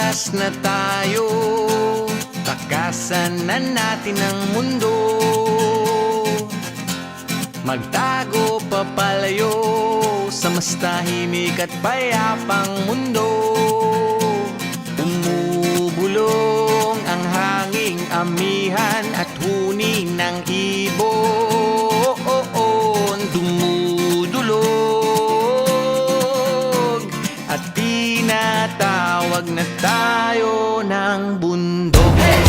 Lalabas na tayo, takasan na natin ang mundo. Magtago papalayo sa mas tahimik at payapang mundo. Umubulong ang hanging amihan at huni ng ibon. Dumudulog at tinatawag na tayo ng bundok. Hey!